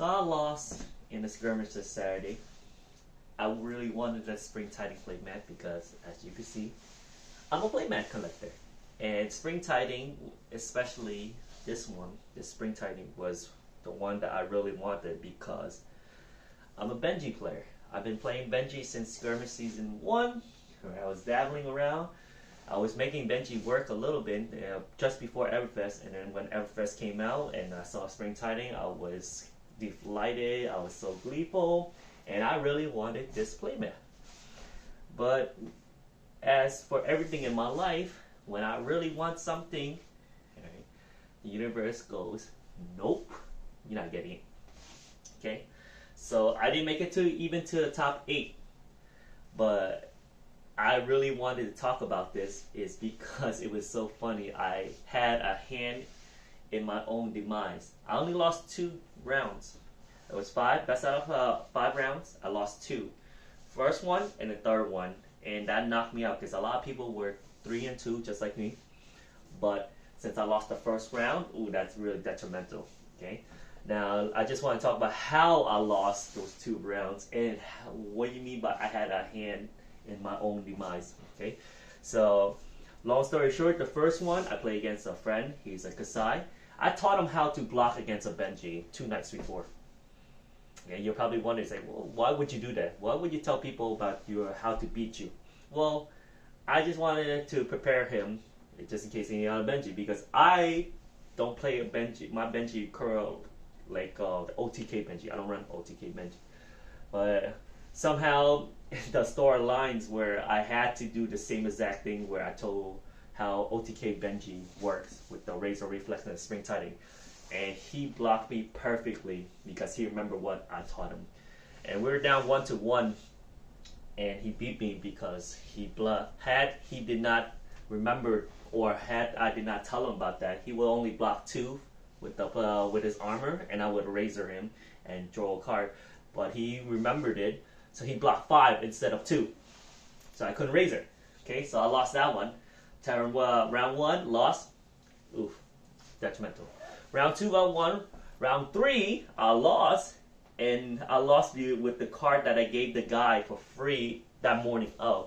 So I lost in the skirmish this Saturday. I really wanted a spring tiding playmat because, as you can see, I'm a playmat collector. And spring tiding, especially this one, this spring tiding, was the one that I really wanted because I'm a Benji player. I've been playing Benji since Skirmish Season 1, where I was dabbling around. I was making Benji work a little bit just before Everfest, and then when Everfest came out and I saw spring tiding, I was delighted, I was so gleeful, and I really wanted this playmat. But as for everything in my life, when I really want something, right, the universe goes, nope, you're not getting it. Okay? So I didn't make it even to the top 8. But I really wanted to talk about this is because it was so funny. I had a hand in my own demise. I only lost 2 rounds. It was 5, best out of 5 rounds, I lost 2. First one and the third one, and that knocked me out because a lot of people were 3 and 2 just like me. But since I lost the first round, ooh, that's really detrimental. Okay. Now I just want to talk about how I lost those 2 rounds and what do you mean by I had a hand in my own demise. Okay. So long story short, the first one I played against a friend. He's a Kasai. I taught him how to block against a Benji 2 nights before. And you're probably wondering, say, well, why would you do that? Why would you tell people about how to beat you? Well, I just wanted to prepare him, just in case he on a Benji, because I don't play a Benji. My Benji curl like the OTK Benji. I don't run OTK Benji. But somehow the story lines where I had to do the same exact thing where I told how OTK Benji works with the razor reflex and the spring tiding. And he blocked me perfectly because he remembered what I taught him. And we were down 1-1, and he beat me because he did not remember, or had I did not tell him about that, he would only block 2 with his armor, and I would razor him and draw a card. But he remembered it, so he blocked 5 instead of 2. So I couldn't razor. Okay, so I lost that one. Round 1, lost. Oof, detrimental. Round 2, I won. Round 3, I lost. And I lost with the card that I gave the guy for free that morning. Oh,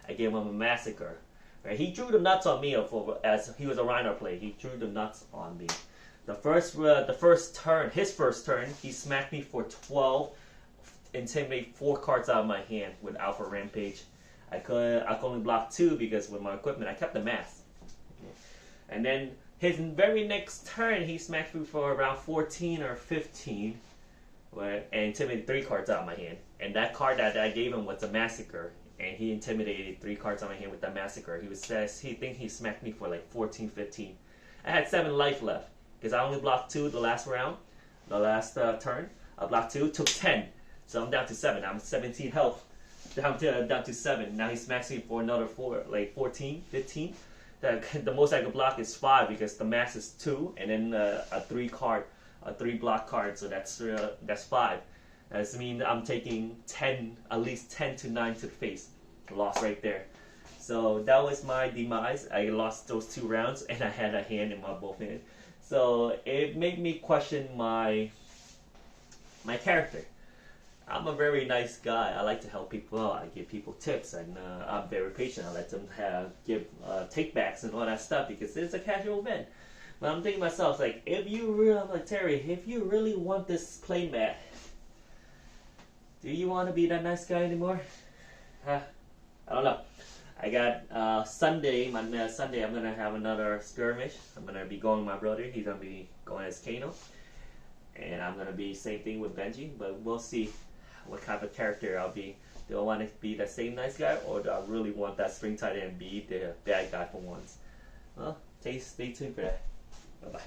I gave him a massacre. Right? He drew the nuts on me as he was a Rhino play. He drew the nuts on me. The first turn, his first turn, he smacked me for 12, intimidate 4 cards out of my hand with Alpha Rampage. I could only block 2 because with my equipment I kept the mask. Okay. And then his very next turn, he smacked me for around 14 or 15, and intimidated 3 cards out of my hand. And that card that I gave him was a massacre, and he intimidated 3 cards out of my hand with that massacre. He smacked me for like 14, 15. I had 7 life left because I only blocked 2 the last round, the last turn. I blocked 2, took 10, so I'm down to 7. I'm 17 health, down to 7. Now he smacks me for another 4, like 14, 15. The most I could block is 5 because the max is 2, and then a 3 block card, so that's 5. That means I'm taking 10, at least 10 to 9 to the face. Lost right there. So that was my demise. I lost those 2 rounds, and I had a hand in my both hands. So it made me question my character. I'm a very nice guy. I like to help people out. I give people tips, and I'm very patient. I let them give takebacks and all that stuff because it's a casual event. But I'm thinking to myself, like, I'm like, Terry, if you really want this playmat, do you want to be that nice guy anymore? I don't know. I got Sunday. Sunday, I'm gonna have another skirmish. I'm gonna be going with my brother. He's gonna be going as Kano, and I'm gonna be same thing with Benji. But we'll see what type of character I'll be. Do I want to be that same nice guy, or do I really want that spring tiding and be the bad guy for once? Well, stay tuned for that. Bye bye.